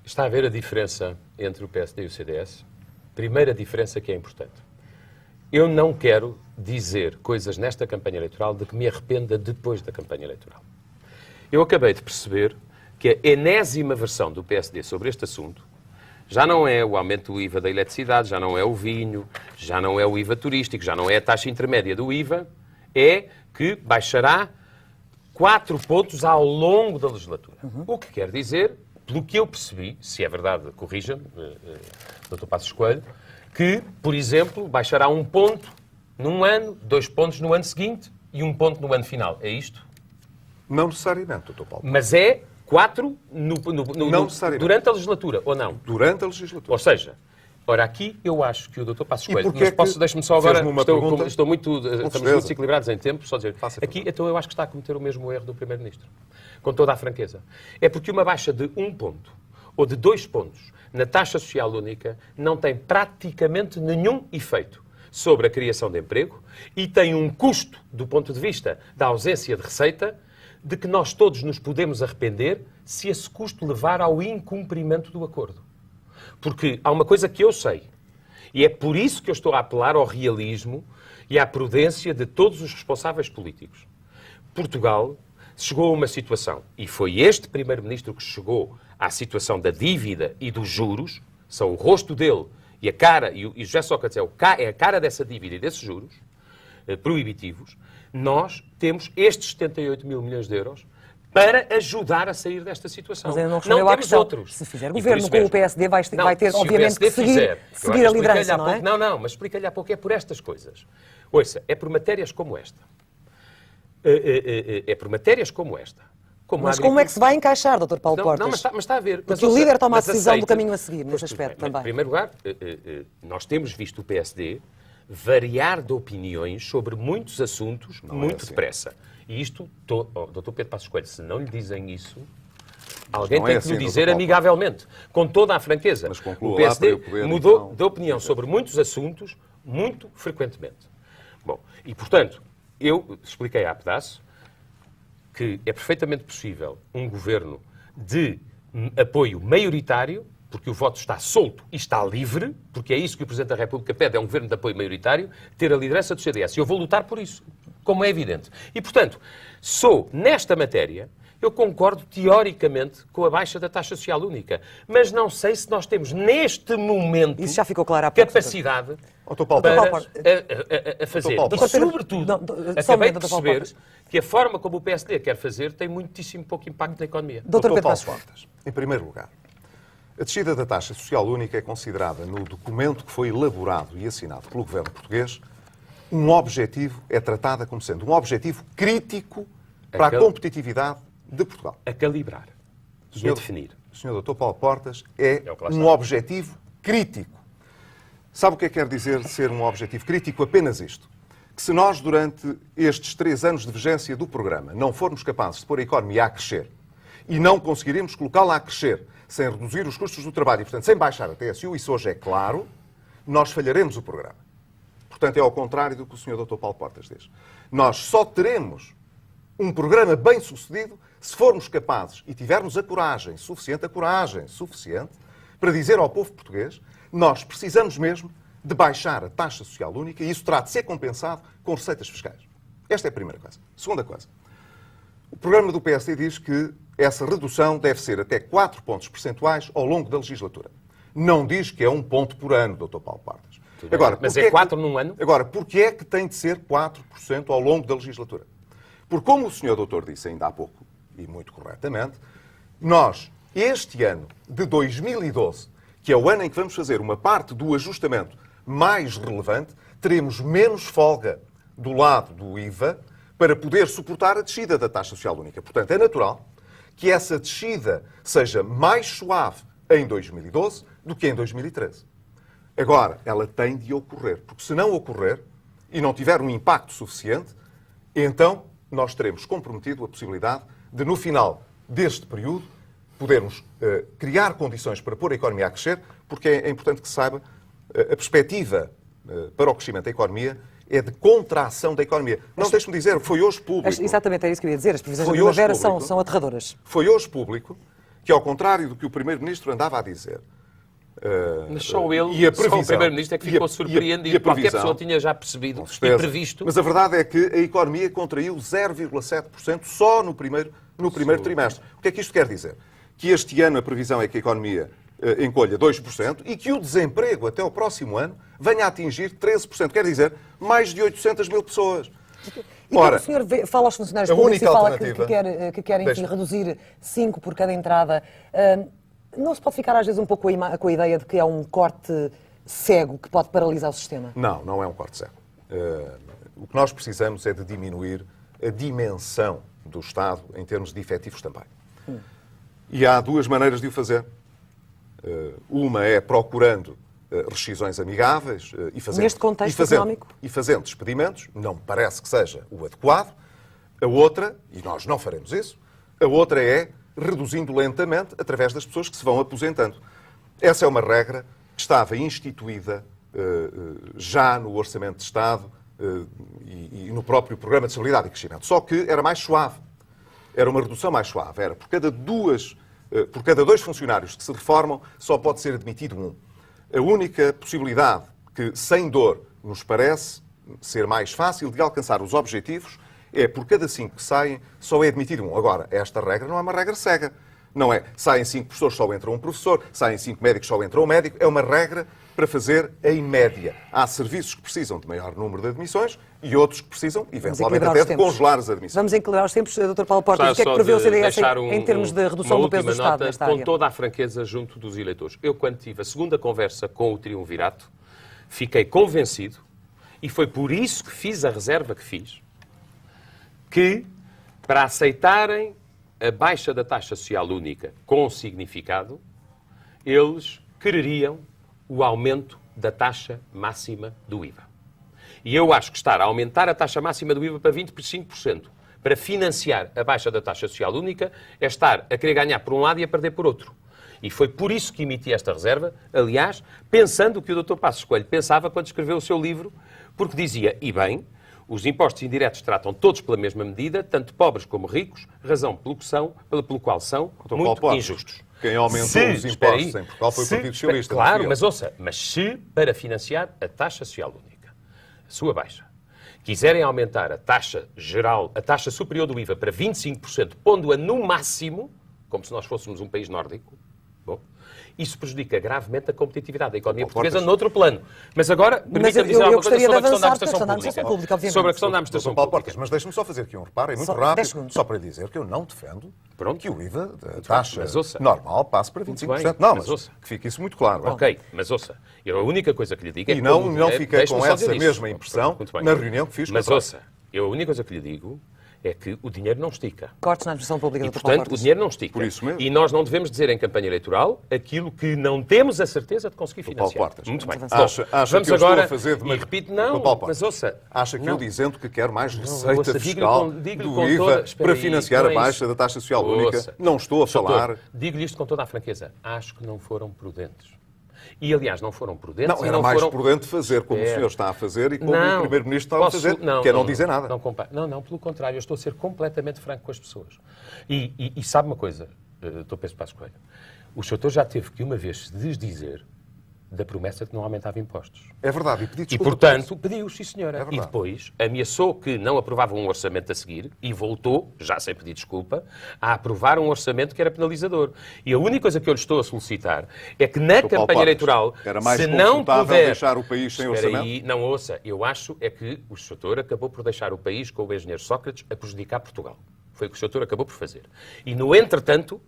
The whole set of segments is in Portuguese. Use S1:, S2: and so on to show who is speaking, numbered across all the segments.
S1: Está a ver a diferença entre o PSD e o CDS? Primeira diferença que é importante. Eu não quero dizer coisas nesta campanha eleitoral de que me arrependa depois da campanha eleitoral. Eu acabei de perceber que a enésima versão do PSD sobre este assunto já não é o aumento do IVA da eletricidade, já não é o vinho, já não é o IVA turístico, já não é a taxa intermédia do IVA, é que baixará 4 pontos ao longo da legislatura. O que quer dizer, pelo que eu percebi, se é verdade, corrija-me, Dr. Passos Coelho, que, por exemplo, baixará 1 ponto num ano, 2 pontos no ano seguinte e 1 ponto no ano final. É isto?
S2: Não necessariamente, Dr. Paulo.
S1: Mas é 4 durante a legislatura, ou não?
S2: Durante a legislatura.
S1: Ou seja, ora, aqui eu acho que o Dr. Passos Coelho... Mas deixe-me só agora... Estamos muito desequilibrados em tempo, só dizer... Aqui, então, eu acho que está a cometer o mesmo erro do Primeiro-Ministro. Com toda a franqueza. É porque uma baixa de 1 ponto ou de 2 pontos na taxa social única não tem praticamente nenhum efeito sobre a criação de emprego e tem um custo, do ponto de vista da ausência de receita, de que nós todos nos podemos arrepender se esse custo levar ao incumprimento do acordo. Porque há uma coisa que eu sei, e é por isso que eu estou a apelar ao realismo e à prudência de todos os responsáveis políticos. Portugal chegou a uma situação, e foi este Primeiro-Ministro que chegou à situação da dívida e dos juros, são o rosto dele e a cara, e José Sócrates é a cara dessa dívida e desses juros proibitivos. Nós temos estes 78 mil milhões de euros para ajudar a sair desta situação.
S3: Mas não temos outros. Se fizer governo com o PSD, vai ter, obviamente, que seguir a liderança, não é?
S1: Não, mas explica-lhe há pouco, é por estas coisas. Ouça, é por matérias como esta. É por matérias como esta.
S3: Mas como é que se vai encaixar, Dr. Paulo Portas?
S1: Mas está a ver.
S3: Porque o líder toma a decisão do caminho a seguir, nesse aspecto também.
S1: Em primeiro lugar, nós temos visto o PSD variar de opiniões sobre muitos assuntos muito depressa. E isto, Dr. Pedro Passos Coelho, se não lhe dizem isso, alguém tem que lhe dizer amigavelmente, com toda a franqueza. O PSD mudou de opinião sobre muitos assuntos muito frequentemente. Bom, e portanto, eu expliquei há pedaço que é perfeitamente possível um governo de apoio maioritário, porque o voto está solto e está livre, porque é isso que o Presidente da República pede, é um governo de apoio maioritário, ter a liderança do CDS. E eu vou lutar por isso, como é evidente. E, portanto, nesta matéria, eu concordo teoricamente com a baixa da taxa social única, mas não sei se nós temos, neste momento,
S3: isso já ficou claro
S1: capacidade para fazer. E, sobretudo, acabei de perceber que a forma como o PSD quer fazer tem muitíssimo pouco impacto na economia.
S2: Dr. Paulo Portas, em primeiro lugar, a descida da taxa social única é considerada, no documento que foi elaborado e assinado pelo governo português, é tratada como sendo um objetivo crítico para a competitividade de Portugal.
S1: A calibrar e a definir.
S2: O Sr. Dr. Paulo Portas é um objetivo crítico. Sabe o que quer dizer ser um objetivo crítico? Apenas isto. Que se nós, durante estes 3 anos de vigência do programa, não formos capazes de pôr a economia a crescer e não conseguiremos colocá-la a crescer sem reduzir os custos do trabalho e, portanto, sem baixar a TSU, isso hoje é claro, nós falharemos o programa. Portanto, é ao contrário do que o Sr. Dr. Paulo Portas diz. Nós só teremos um programa bem-sucedido se formos capazes e tivermos a coragem suficiente, para dizer ao povo português, nós precisamos mesmo de baixar a taxa social única e isso terá de ser compensado com receitas fiscais. Esta é a primeira coisa. Segunda coisa. O programa do PSD diz que essa redução deve ser até 4 pontos percentuais ao longo da legislatura. Não diz que é 1 ponto por ano, Dr. Paulo Portas.
S1: Agora, mas é 4 num ano?
S2: Agora, porquê é que tem de ser 4% ao longo da legislatura? Porque, como o Sr. Doutor disse ainda há pouco, e muito corretamente, nós, este ano de 2012, que é o ano em que vamos fazer uma parte do ajustamento mais relevante, teremos menos folga do lado do IVA para poder suportar a descida da taxa social única. Portanto, é natural que essa descida seja mais suave em 2012 do que em 2013. Agora, ela tem de ocorrer, porque se não ocorrer e não tiver um impacto suficiente, então nós teremos comprometido a possibilidade de, no final deste período, podermos criar condições para pôr a economia a crescer, porque é importante que se saiba, a perspectiva para o crescimento da economia é de contração da economia. Não, deixe-me dizer, foi hoje público.
S3: Exatamente, é isso que eu ia dizer. As previsões da primavera são aterradoras.
S2: Foi hoje público que, ao contrário do que o Primeiro-Ministro andava a dizer...
S1: Mas só ele, só o Primeiro-Ministro é que ficou surpreendido. Qualquer pessoa tinha já percebido e previsto.
S2: Mas a verdade é que a economia contraiu 0,7% só no primeiro trimestre. O que é que isto quer dizer? Que este ano a previsão é que a economia encolha 2% e que o desemprego até o próximo ano venha a atingir 13%. Quer dizer, mais de 800 mil pessoas.
S3: E ora, quando o senhor fala aos funcionários públicos e fala que quer enfim, reduzir 5 por cada entrada, não se pode ficar às vezes um pouco com a ideia de que é um corte cego que pode paralisar o sistema?
S2: Não, não é um corte cego. O que nós precisamos é de diminuir a dimensão do Estado em termos de efetivos também. E há duas maneiras de o fazer. Uma é procurando rescisões amigáveis e fazendo,
S3: neste contexto económico?
S2: E fazendo despedimentos, não me parece que seja o adequado. A outra, e nós não faremos isso, a outra é reduzindo lentamente através das pessoas que se vão aposentando. Essa é uma regra que estava instituída já no Orçamento de Estado e no próprio Programa de Estabilidade e Crescimento. Só que era mais suave. Era uma redução mais suave. Era por cada dois funcionários que se reformam, só pode ser admitido um. A única possibilidade que, sem dor, nos parece ser mais fácil de alcançar os objetivos é por cada 5 que saem, só é admitido um. Agora, esta regra não é uma regra cega. Não é, saem 5 professores, só entra um professor, saem 5 médicos, só entra um médico. É uma regra para fazer em média. Há serviços que precisam de maior número de admissões e outros que precisam, eventualmente, até de congelar as admissões.
S3: Vamos equilibrar os tempos. Dr. Paulo Portas, o que é que prevê o CDS em termos de redução do peso do Estado nesta área?
S1: Com toda a franqueza junto dos eleitores. Eu, quando tive a segunda conversa com o Triunvirato, fiquei convencido, e foi por isso que fiz a reserva que fiz, que, para aceitarem a baixa da taxa social única com significado, eles quereriam o aumento da taxa máxima do IVA. E eu acho que estar a aumentar a taxa máxima do IVA para 25% para financiar a baixa da taxa social única é estar a querer ganhar por um lado e a perder por outro. E foi por isso que emiti esta reserva, aliás, pensando o que o Dr. Passos Coelho pensava quando escreveu o seu livro, porque dizia, e bem, os impostos indiretos tratam todos pela mesma medida, tanto pobres como ricos, razão pelo qual são muito injustos.
S2: Quem aumentou os impostos em Portugal foi o Partido Socialista.
S1: Claro, mas ouça, se para financiar a taxa social única, a sua baixa, quiserem aumentar a taxa geral, a taxa superior do IVA para 25%, pondo-a no máximo, como se nós fôssemos um país nórdico, bom, isso prejudica gravemente a competitividade da economia portuguesa noutro plano. Mas agora, permita-me dizer alguma coisa sobre a questão da administração pública. Sobre a questão da administração pública.
S2: Mas deixe-me só fazer aqui um reparo, muito rápido, só para dizer que eu não defendo que o IVA da taxa normal passe para 25%. Não, mas que fique isso muito claro.
S1: Ok, mas ouça, eu a única coisa que lhe digo é que...
S2: E não fiquei com essa mesma impressão na reunião que fiz com o
S1: Mas ouça, eu a única coisa que lhe digo é que o dinheiro não estica.
S3: Cortes na administração pública.
S1: E, portanto, o dinheiro não estica.
S2: Por isso mesmo.
S1: E nós não devemos dizer em campanha eleitoral aquilo que não temos a certeza de conseguir financiar.
S2: Paulo Portas.
S1: Muito bem.
S2: Acha
S1: vamos
S2: que eu
S1: agora,
S2: estou a fazer de...
S1: E repito, não, mas ouça...
S2: Acha que
S1: não.
S2: eu dizendo que quero mais receita fiscal do IVA para financiar a baixa da taxa social única, não estou a falar...
S1: Digo-lhe isto com toda a franqueza. Acho que não foram prudentes. E, aliás, não foram prudentes.
S2: Não, era mais prudente fazer como o senhor está a fazer e como o Primeiro-Ministro está a fazer, que é não dizer nada.
S1: Não, pelo contrário, eu estou a ser completamente franco com as pessoas. E sabe uma coisa, Dr. Pedro Passos Coelho, o senhor já teve que uma vez se desdizer da promessa de que não aumentava impostos.
S2: É verdade, e pedi desculpa.
S1: E, portanto, pediu, sim, senhora.
S2: É
S1: e depois ameaçou que não aprovava um orçamento a seguir e voltou, já sem pedir desculpa, a aprovar um orçamento que era penalizador. E a única coisa que eu lhe estou a solicitar é que na campanha eleitoral,
S2: era mais
S1: se não puder
S2: deixar o país sem orçamento?
S1: Aí, não ouça, eu acho é que o senhor acabou por deixar o país com o engenheiro Sócrates a prejudicar Portugal. Foi o que o senhor acabou por fazer. E no entretanto,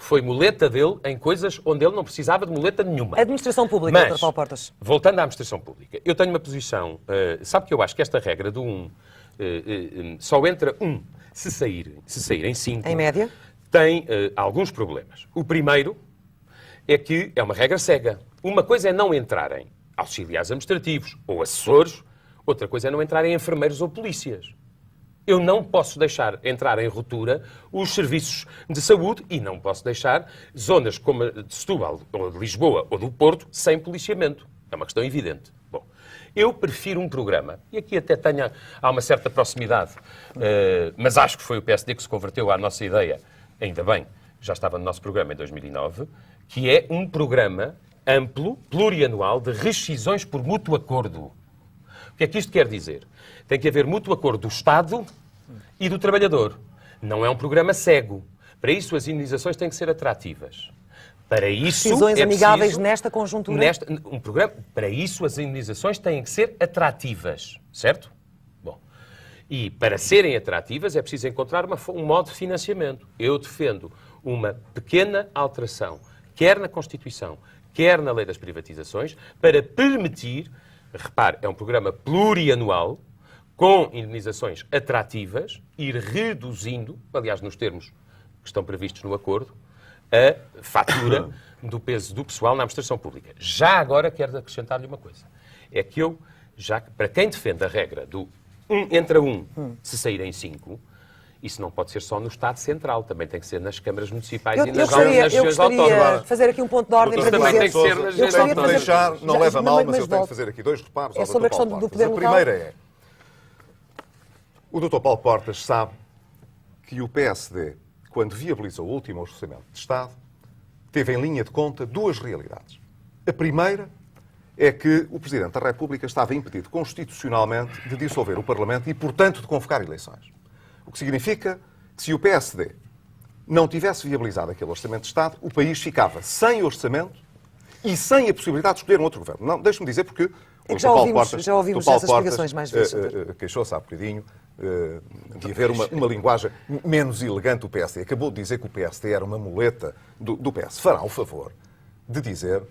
S1: foi muleta dele em coisas onde ele não precisava de muleta nenhuma.
S3: Administração pública, Dr. Paulo Portas.
S1: Voltando à administração pública, eu tenho uma posição... sabe que eu acho que esta regra do só entra se saírem 5...
S3: Em média?
S1: Tem alguns problemas. O primeiro é que é uma regra cega. Uma coisa é não entrarem auxiliares administrativos ou assessores, outra coisa é não entrarem enfermeiros ou polícias. Eu não posso deixar entrar em ruptura os serviços de saúde e não posso deixar zonas como a de Setúbal, ou de Lisboa, ou do Porto, sem policiamento. É uma questão evidente. Bom, eu prefiro um programa, e aqui até há uma certa proximidade, mas acho que foi o PSD que se converteu à nossa ideia, ainda bem, já estava no nosso programa em 2009, que é um programa amplo, plurianual, de rescisões por mútuo acordo. O que é que isto quer dizer? Tem que haver mútuo acordo do Estado e do trabalhador. Não é um programa cego. Para isso, as indenizações têm que ser atrativas. Para isso,
S3: decisões amigáveis nesta conjuntura?
S1: Para isso, as indenizações têm que ser atrativas, certo? Bom, e para serem atrativas é preciso encontrar um modo de financiamento. Eu defendo uma pequena alteração, quer na Constituição, quer na Lei das Privatizações, para permitir, repare, é um programa plurianual, com indenizações atrativas, ir reduzindo, aliás, nos termos que estão previstos no acordo, a fatura do peso do pessoal na administração pública. Já agora quero acrescentar-lhe uma coisa. É que para quem defende a regra do entra se saírem 5, isso não pode ser só no Estado Central, também tem que ser nas câmaras municipais e nas regiões autónomas.
S3: Eu gostaria de fazer aqui um ponto de ordem para dizer...
S1: Tem que ser nas regiões autónomas.
S2: Não leva mal, mas eu tenho que fazer aqui 2 reparos ao Dr.
S3: sobre a questão do poder local.
S2: A primeira é... O Dr. Paulo Portas sabe que o PSD, quando viabilizou o último orçamento de Estado, teve em linha de conta 2 realidades. A primeira é que o Presidente da República estava impedido constitucionalmente de dissolver o Parlamento e, portanto, de convocar eleições. O que significa que, se o PSD não tivesse viabilizado aquele orçamento de Estado, o país ficava sem orçamento e sem a possibilidade de escolher um outro governo. Não, deixe-me dizer porque...
S3: Já ouvimos essas explicações mais vezes.
S2: Queixou-se há bocadinho de haver uma linguagem menos elegante do PSD. Acabou de dizer que o PSD era uma muleta do PS. Fará o favor de dizer...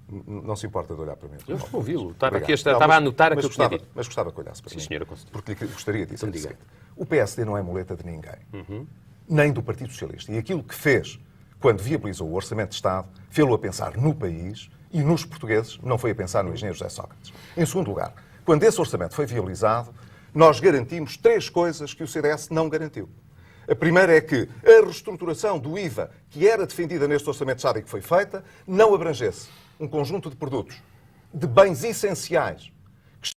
S2: Não se importa de olhar para mim.
S1: Eu ouvi-lo. Estava a anotar aquilo que tinha dito.
S2: Mas gostava que olhasse para mim.
S1: Sim, senhora.
S2: Porque gostaria de dizer o seguinte. O PSD não é muleta de ninguém. Nem do Partido Socialista. E aquilo que fez quando viabilizou o Orçamento de Estado, fê-lo a pensar no país e nos portugueses, não foi a pensar no engenheiro José Sócrates. Em segundo lugar, quando esse orçamento foi viabilizado, nós garantimos 3 coisas que o CDS não garantiu. A primeira é que a reestruturação do IVA, que era defendida neste Orçamento de Estado e que foi feita, não abrangesse um conjunto de produtos, de bens essenciais